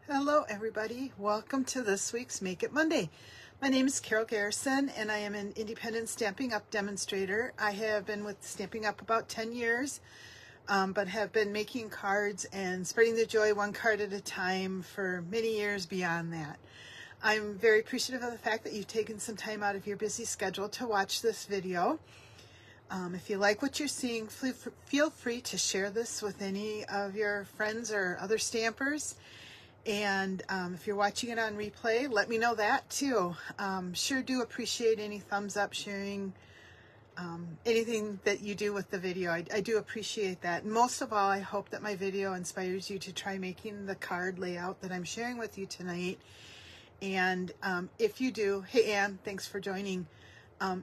Hello everybody, welcome to this week's Make It Monday. My name is Carol Garrison and I am an independent Stampin' Up demonstrator. I have been with Stampin' Up about 10 years, but have been making cards and spreading the joy one card at a time for many years beyond that. I'm very appreciative of the fact that you've taken some time out of your busy schedule to watch this video. If you like what you're seeing, feel free to share this with any of your friends or other stampers. And if you're watching it on replay, let me know that too. Sure do appreciate any thumbs up, sharing, anything that you do with the video. I do appreciate that. And most of all, I hope that my video inspires you to try making the card layout that I'm sharing with you tonight. And if you do, hey Ann, thanks for joining.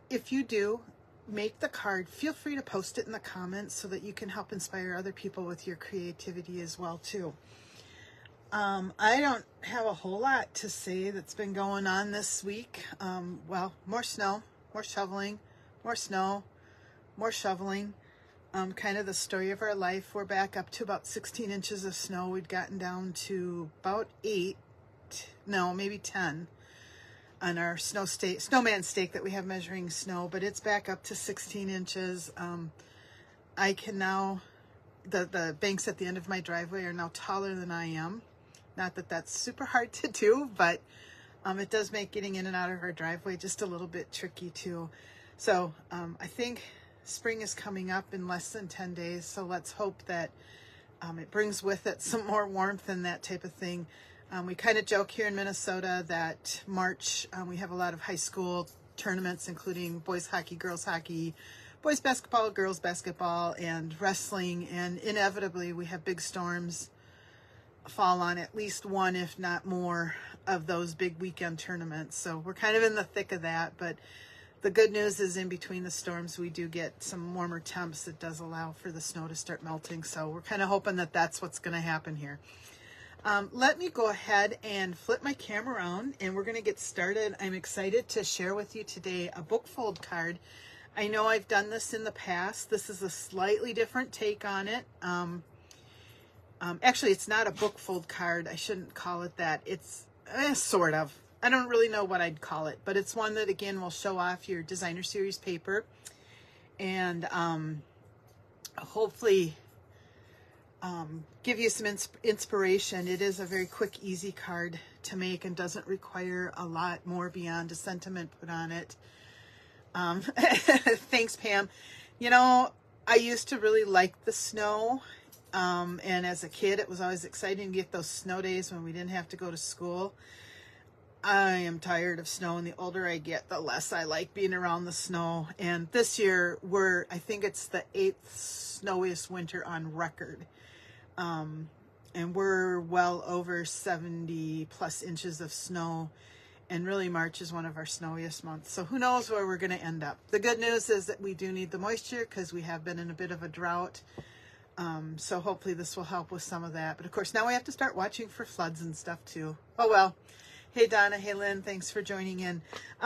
If you do make the card, feel free to post it in the comments so that you can help inspire other people with your creativity as well too. I don't have a whole lot to say that's been going on this week. Well, more snow, more shoveling, more snow, more shoveling. Kind of the story of our life. We're back up to about 16 inches of snow. We'd gotten down to about 8, no, maybe 10 on our snowman stake that we have measuring snow, but it's back up to 16 inches. I can now, the banks at the end of my driveway are now taller than I am. Not that that's super hard to do, but it does make getting in and out of our driveway just a little bit tricky too. So I think spring is coming up in less than 10 days. So let's hope that it brings with it some more warmth and that type of thing. We kind of joke here in Minnesota that March, we have a lot of high school tournaments, including boys hockey, girls hockey, boys basketball, girls basketball, and wrestling. And inevitably we have big storms fall on at least one, if not more, of those big weekend tournaments. So we're kind of in the thick of that, but the good news is in between the storms we do get some warmer temps that does allow for the snow to start melting. So we're kind of hoping that that's what's going to happen here. Let me go ahead and flip my camera around and we're going to get started. I'm excited to share with you today a book fold card. I know I've done this in the past. This is a slightly different take on it. Actually, it's not a book fold card. I shouldn't call it that. It's sort of. I don't really know what I'd call it, but it's one that, again, will show off your designer series paper and hopefully give you some inspiration. It is a very quick, easy card to make and doesn't require a lot more beyond a sentiment put on it. Thanks, Pam. You know, I used to really like the snow. And as a kid, it was always exciting to get those snow days when we didn't have to go to school. I am tired of snow, and the older I get, the less I like being around the snow. And this year, I think it's the 8th snowiest winter on record. And we're well over 70 plus inches of snow. And really, March is one of our snowiest months. So who knows where we're going to end up. The good news is that we do need the moisture because we have been in a bit of a drought. So hopefully this will help with some of that. But of course, now we have to start watching for floods and stuff too. Oh well. Hey Donna, hey Lynn, thanks for joining in.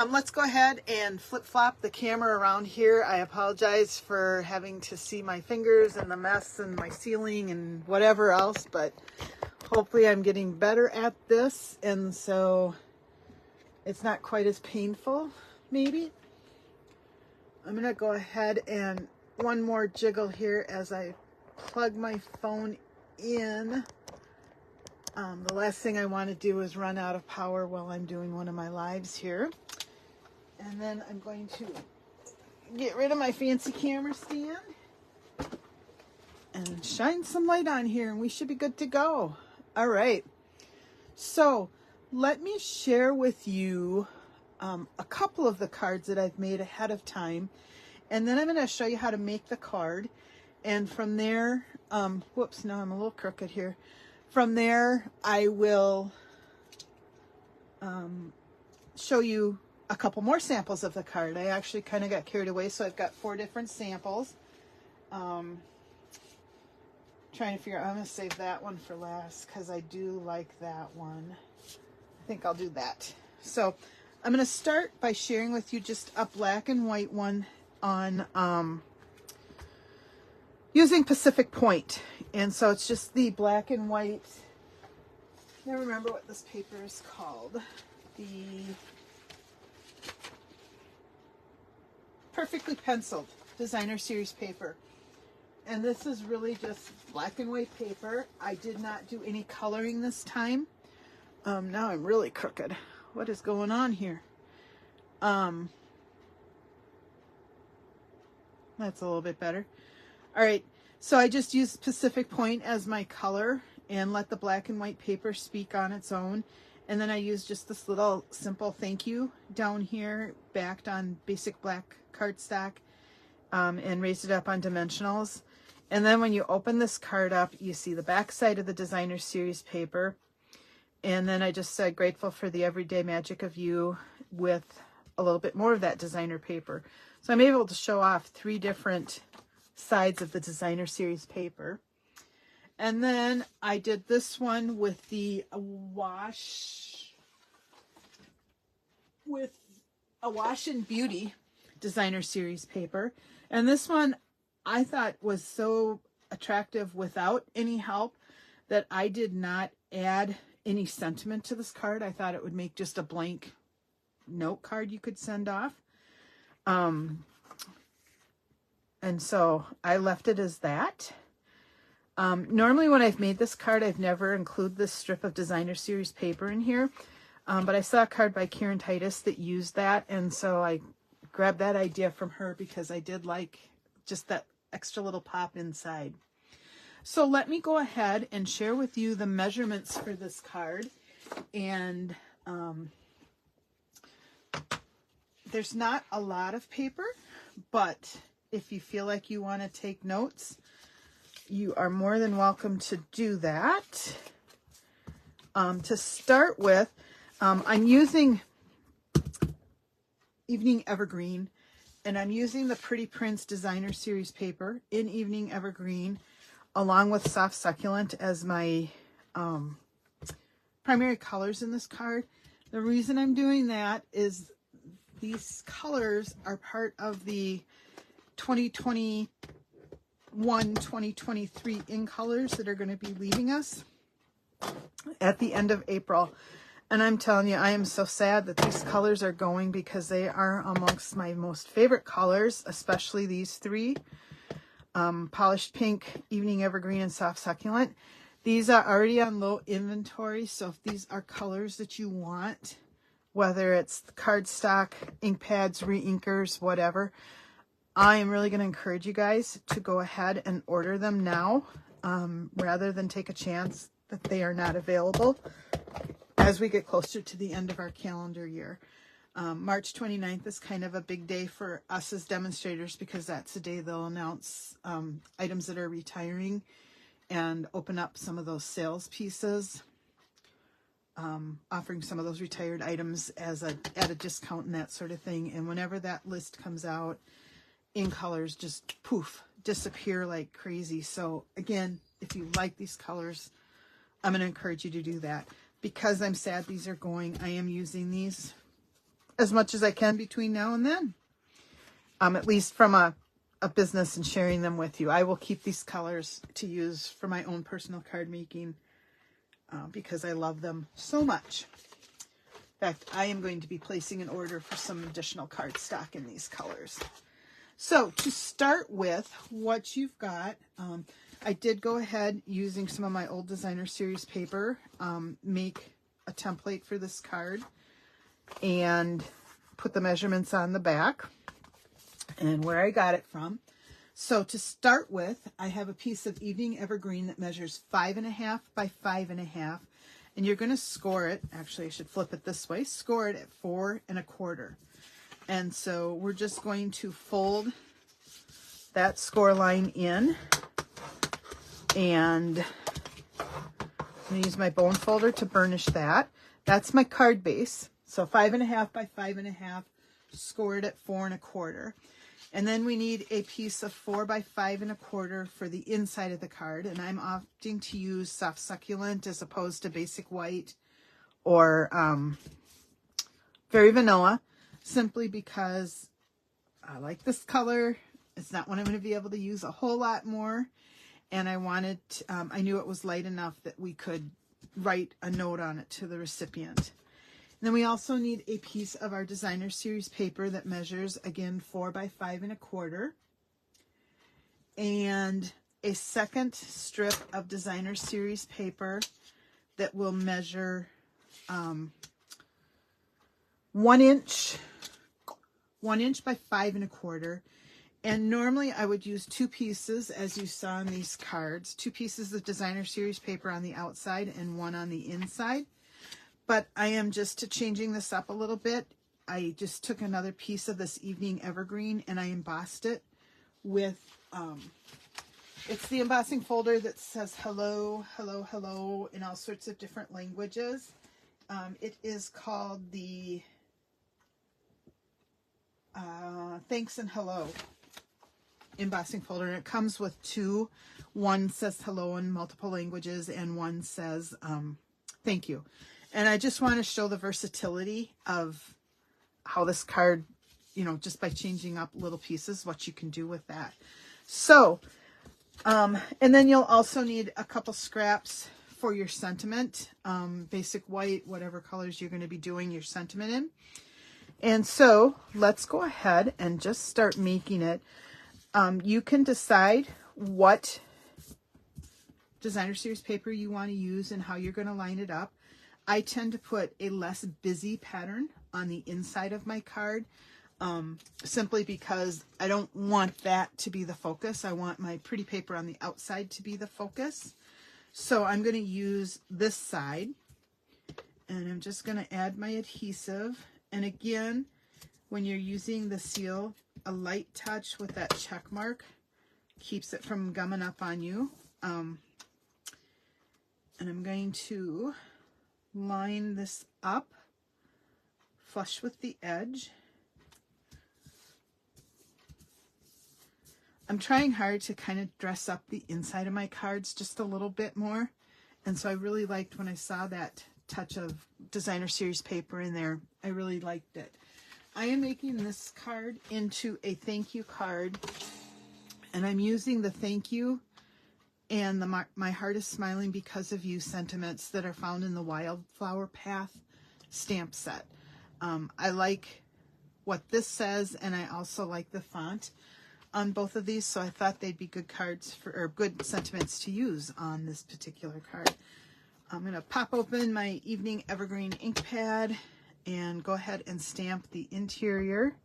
Let's go ahead and flip-flop the camera around here. I apologize for having to see my fingers and the mess and my ceiling and whatever else, but hopefully I'm getting better at this, and so it's not quite as painful, maybe. I'm gonna go ahead and one more jiggle here as I plug my phone in. The last thing I want to do is run out of power while I'm doing one of my lives here. And then I'm going to get rid of my fancy camera stand and shine some light on here and we should be good to go. All right. So let me share with you a couple of the cards that I've made ahead of time. And then I'm going to show you how to make the card. And from there, whoops, now I'm a little crooked here. From there, I will show you a couple more samples of the card. I actually kind of got carried away, so I've got 4 different samples. Trying to figure out, I'm going to save that one for last because I do like that one. I think I'll do that. So I'm going to start by sharing with you just a black and white one on using Pacific Point. And so it's just the black and white can't remember what this paper is called. The Perfectly Penciled Designer Series paper. And this is really just black and white paper. I did not do any coloring this time. Now I'm really crooked. What is going on here? That's a little bit better. All right, so I just used Pacific Point as my color and let the black and white paper speak on its own. And then I used just this little simple thank you down here, backed on basic black cardstock, and raised it up on dimensionals. And then when you open this card up, you see the back side of the Designer Series paper. And then I just said, grateful for the everyday magic of you, with a little bit more of that designer paper. So I'm able to show off 3 different sides of the Designer Series paper. And then I did this one with the Wash and Beauty Designer Series paper. And this one I thought was so attractive without any help that I did not add any sentiment to this card. I thought it would make just a blank note card you could send off. And so I left it as that. Normally when I've made this card, I've never included this strip of Designer Series paper in here. But I saw a card by Karen Titus that used that. And so I grabbed that idea from her because I did like just that extra little pop inside. So let me go ahead and share with you the measurements for this card. And there's not a lot of paper, but if you feel like you want to take notes, you are more than welcome to do that. To start with, I'm using Evening Evergreen, and I'm using the Pretty Prince Designer Series paper in Evening Evergreen, along with Soft Succulent as my primary colors in this card. The reason I'm doing that is these colors are part of the 2021-2023 in colors that are going to be leaving us at the end of April. And I'm telling you, I am so sad that these colors are going, because they are amongst my most favorite colors, especially these 3. Polished Pink, Evening Evergreen, and Soft Succulent. These are already on low inventory, so if these are colors that you want, whether it's cardstock, ink pads, re-inkers, whatever, I am really going to encourage you guys to go ahead and order them now, rather than take a chance that they are not available as we get closer to the end of our calendar year. March 29th is kind of a big day for us as demonstrators, because that's the day they'll announce items that are retiring and open up some of those sales pieces, offering some of those retired items at a discount and that sort of thing. And whenever that list comes out, in colors just poof, disappear like crazy. So again, if you like these colors, I'm going to encourage you to do that. Because I'm sad these are going, I am using these as much as I can between now and then. At least from a business, and sharing them with you. I will keep these colors to use for my own personal card making, because I love them so much. In fact, I am going to be placing an order for some additional cardstock in these colors. So to start with, what you've got, I did go ahead using some of my old Designer Series paper, make a template for this card and put the measurements on the back and where I got it from. So to start with, I have a piece of Evening Evergreen that measures 5.5 by 5.5, and you're going to score it. Actually, I should flip it this way. Score it at 4 1/4. And so we're just going to fold that score line in, and I'm going to use my bone folder to burnish that. That's my card base. So 5.5 by 5.5, scored at 4 1/4. And then we need a piece of 4 by 5 1/4 for the inside of the card. And I'm opting to use Soft Succulent as opposed to Basic White or Very Vanilla, simply because I like this color. It's not one I'm going to be able to use a whole lot more. And I wanted, I knew it was light enough that we could write a note on it to the recipient. And then we also need a piece of our designer series paper that measures, again, 4 by 5 1/4, and a second strip of designer series paper that will measure 1 inch by 5 1/4. And normally I would use 2 pieces, as you saw in these cards, 2 pieces of designer series paper on the outside and 1 on the inside. But I am just changing this up a little bit. I just took another piece of this evening evergreen and I embossed it with, it's the embossing folder that says hello, hello, hello in all sorts of different languages. It is called the Thanks and Hello embossing folder, and it comes with 2. One says hello in multiple languages and one says thank you. And I just want to show the versatility of how this card, you know, just by changing up little pieces, what you can do with that. So and then you'll also need a couple scraps for your sentiment, basic white, whatever colors you're going to be doing your sentiment in. And so let's go ahead and just start making it. You can decide what designer series paper you want to use and how you're going to line it up. I tend to put a less busy pattern on the inside of my card, simply because I don't want that to be the focus. I want my pretty paper on the outside to be the focus. So I'm going to use this side, and I'm just going to add my adhesive. And again, when you're using the seal, a light touch with that check mark keeps it from gumming up on you. And I'm going to line this up flush with the edge. I'm trying hard to kind of dress up the inside of my cards just a little bit more. And so I really liked when I saw that touch of designer series paper in there. I really liked it. I am making this card into a thank you card, and I'm using the thank you and the My Heart is Smiling Because of You sentiments that are found in the Wildflower Path stamp set. I like what this says, and I also like the font on both of these, so I thought they'd be good cards for, or good sentiments to use on this particular card. I'm going to pop open my Evening Evergreen ink pad and go ahead and stamp the interior.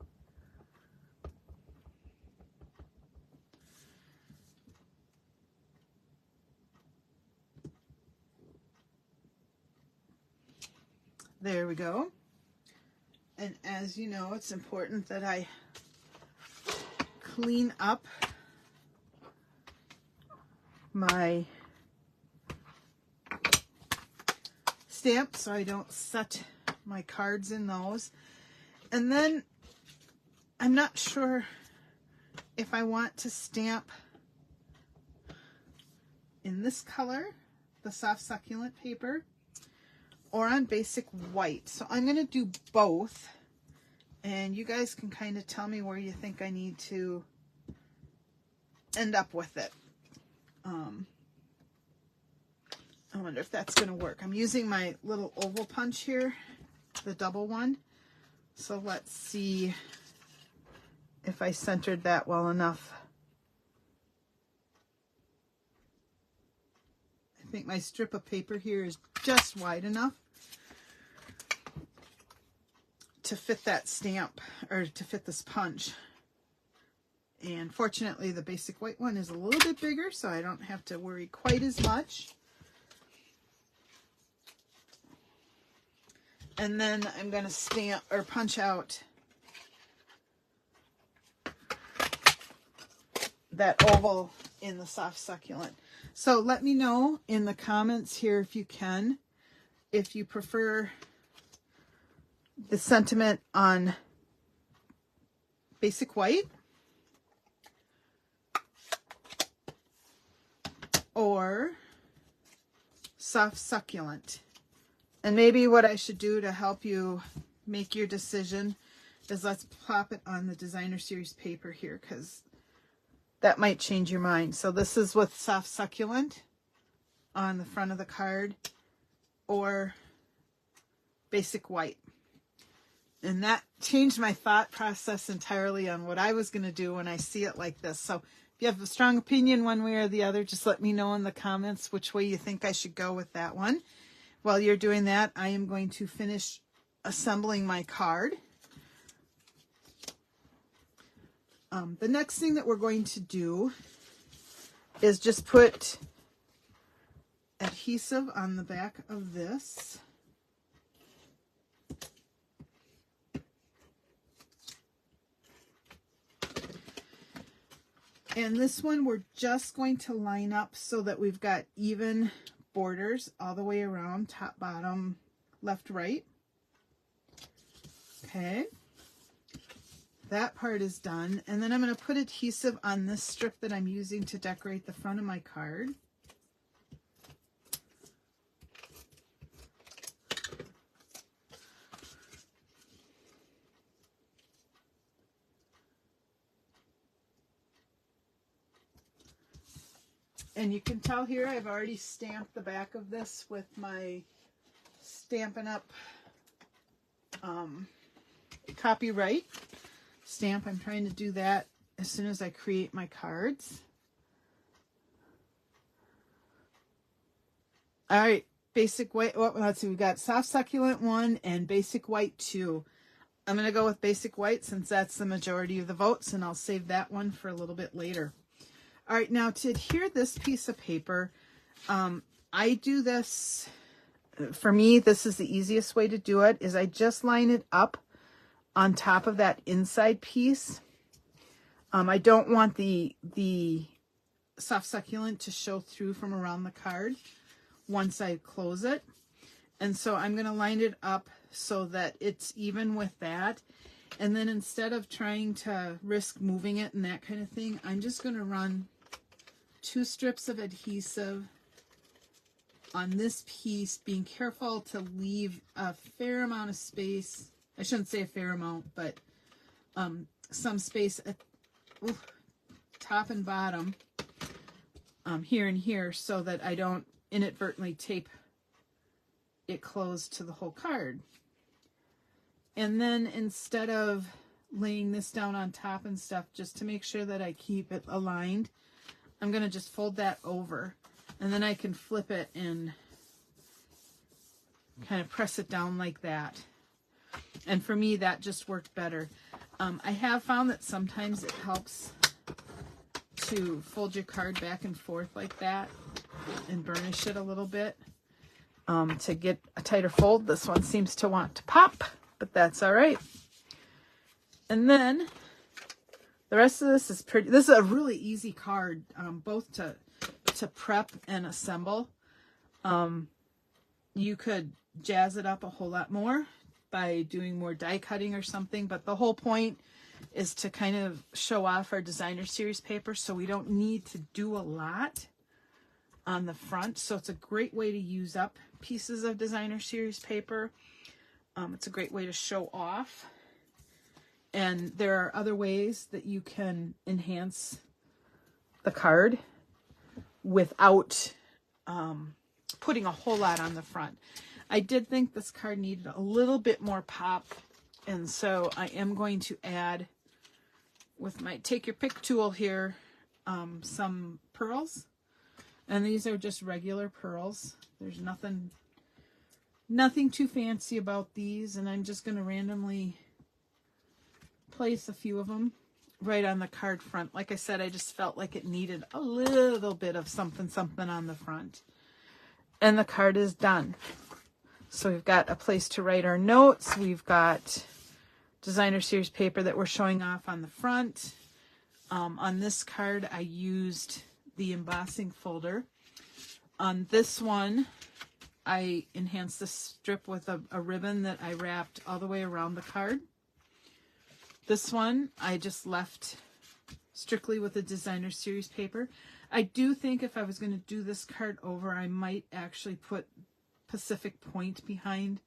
There we go. And as you know, it's important that I clean up my stamp so I don't set my cards in those. And then I'm not sure if I want to stamp in this color, the soft succulent paper, or on basic white. So I'm going to do both, and you guys can kind of tell me where you think I need to end up with it. I wonder if that's going to work. I'm using my little oval punch here, the double one. So let's see if I centered that well enough. I think my strip of paper here is just wide enough to fit that stamp, or to fit this punch. And fortunately, the basic white one is a little bit bigger, so I don't have to worry quite as much. And then I'm going to stamp or punch out that oval in the soft succulent. So let me know in the comments here, if you can, if you prefer the sentiment on basic white or soft succulent. And maybe what I should do to help you make your decision is let's plop it on the designer series paper here, because that might change your mind. So this is with soft succulent on the front of the card, or basic white. And that changed my thought process entirely on what I was going to do when I see it like this. So if you have a strong opinion one way or the other, just let me know in the comments which way you think I should go with that one. While you're doing that, I am going to finish assembling my card. The next thing that we're going to do is just put adhesive on the back of this. And this one we're just going to line up so that we've got even borders all the way around, top, bottom, left, right. Okay. That part is done. And then I'm going to put adhesive on this strip that I'm using to decorate the front of my card. And you can tell here I've already stamped the back of this with my Stampin' Up copyright stamp. I'm trying to do that as soon as I create my cards. All right, basic white. Well, let's see, we've got soft succulent 1 and basic white 2. I'm going to go with basic white since that's the majority of the votes, and I'll save that one for a little bit later. All right, now to adhere this piece of paper, I do this, for me, this is the easiest way to do it, is I just line it up on top of that inside piece. I don't want the soft succulent to show through from around the card once I close it. And so I'm going to line it up so that it's even with that. And then instead of trying to risk moving it and that kind of thing, I'm just going to run 2 strips of adhesive on this piece, being careful to leave a fair amount of space. I shouldn't say a fair amount, but some space at top and bottom, here and here, so that I don't inadvertently tape it closed to the whole card. And then instead of laying this down on top and stuff, just to make sure that I keep it aligned, I'm going to just fold that over, and then I can flip it and kind of press it down like that. And for me, that just worked better. I have found that sometimes it helps to fold your card back and forth like that and burnish it a little bit to get a tighter fold. This one seems to want to pop, but that's all right. And then the rest of this is pretty. This is a really easy card, both to prep and assemble. You could jazz it up a whole lot more by doing more die cutting or something, but the whole point is to kind of show off our designer series paper, so we don't need to do a lot on the front. So it's a great way to use up pieces of designer series paper. It's a great way to show off. And there are other ways that you can enhance the card without putting a whole lot on the front. I did think this card needed a little bit more pop, and so I am going to add, with my take your pick tool here, some pearls. And these are just regular pearls. There's nothing too fancy about these, and I'm just going to randomly place a few of them right on the card front. Like I said, I just felt like it needed a little bit of something on the front. And the card is done. So we've got a place to write our notes. We've got designer series paper that we're showing off on the front. On this card, I used the embossing folder. On this one, I enhanced the strip with a ribbon that I wrapped all the way around the card. This one, I just left strictly with the designer series paper. I do think if I was going to do this card over, I might actually put Pacific Point behind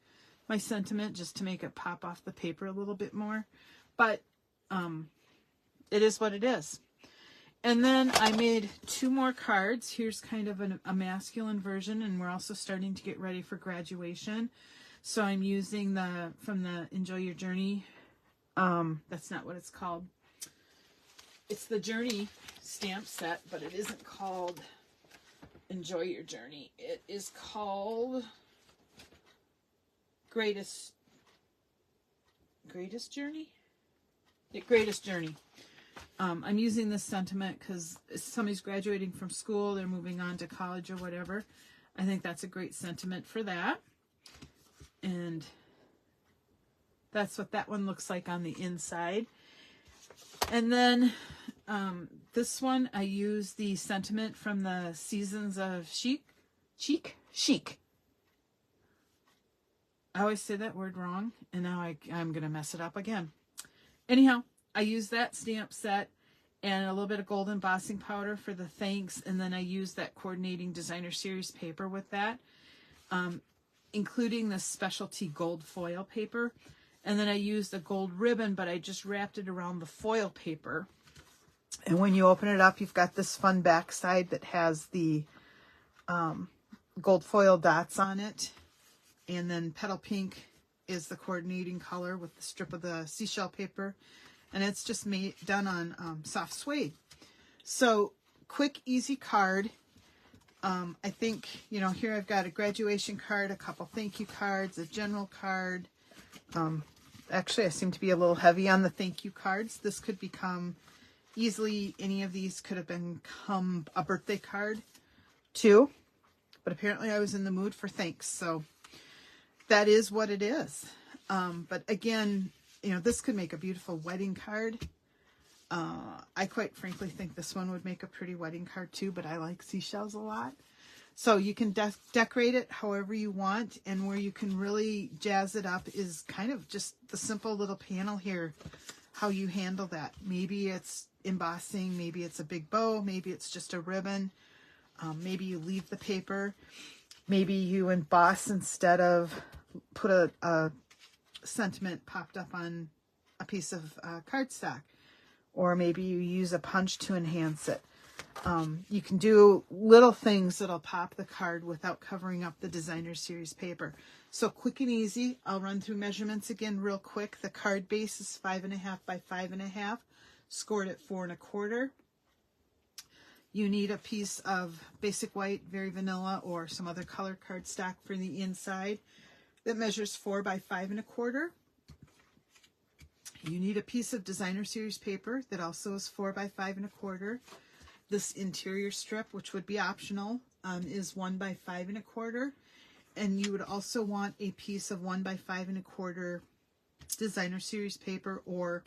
my sentiment just to make it pop off the paper a little bit more. But it is what it is. And then I made 2 more cards. Here's kind of a masculine version, and we're also starting to get ready for graduation. So I'm using from the Enjoy Your Journey. That's not what it's called. It's the Journey stamp set, but it isn't called Enjoy Your Journey. It is called Greatest Journey? Yeah, Greatest Journey. I'm using this sentiment because somebody's graduating from school, they're moving on to college or whatever. I think that's a great sentiment for that. And that's what that one looks like on the inside. And then this one, I use the sentiment from the Seasons of Chic. I always say that word wrong, and now I'm going to mess it up again. Anyhow, I use that stamp set and a little bit of gold embossing powder for the thanks, and then I use that coordinating designer series paper with that, including the specialty gold foil paper. And then I used a gold ribbon, but I just wrapped it around the foil paper. And when you open it up, you've got this fun backside that has the gold foil dots on it. And then petal pink is the coordinating color with the strip of the seashell paper. And it's just done on soft suede. So quick, easy card. I think, here I've got a graduation card, a couple thank you cards, a general card. Actually, I seem to be a little heavy on the thank you cards. This could become easily, any of these could have become a birthday card too. But apparently I was in the mood for thanks. So that is what it is. But again, this could make a beautiful wedding card. I quite frankly think this one would make a pretty wedding card too, but I like seashells a lot. So you can decorate it however you want, and where you can really jazz it up is kind of just the simple little panel here, how you handle that. Maybe it's embossing, maybe it's a big bow, maybe it's just a ribbon, maybe you leave the paper, maybe you emboss instead of put a sentiment popped up on a piece of cardstock, or maybe you use a punch to enhance it. You can do little things that'll pop the card without covering up the designer series paper. So quick and easy. I'll run through measurements again real quick. The card base is 5.5 by 5.5, scored at 4 1/4. You need a piece of basic white, very vanilla, or some other color cardstock for the inside that measures 4 by 5 1/4. You need a piece of designer series paper that also is 4 by 5 1/4. This interior strip, which would be optional, is 1 by 5 1/4. And you would also want a piece of 1 by 5 1/4 designer series paper or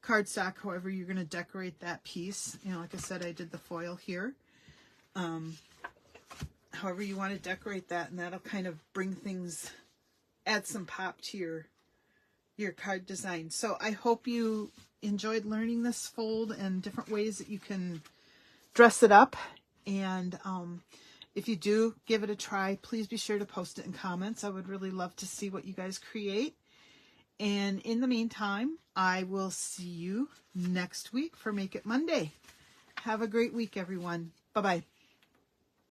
cardstock, however you're going to decorate that piece. Like I said, I did the foil here. However you want to decorate that, and that'll kind of bring things, add some pop to your card design. So I hope you enjoyed learning this fold and different ways that you can dress it up. And if you do give it a try, please be sure to post it in comments. I would really love to see what you guys create. And in the meantime, I will see you next week for Make It Monday. Have a great week, everyone. Bye-bye.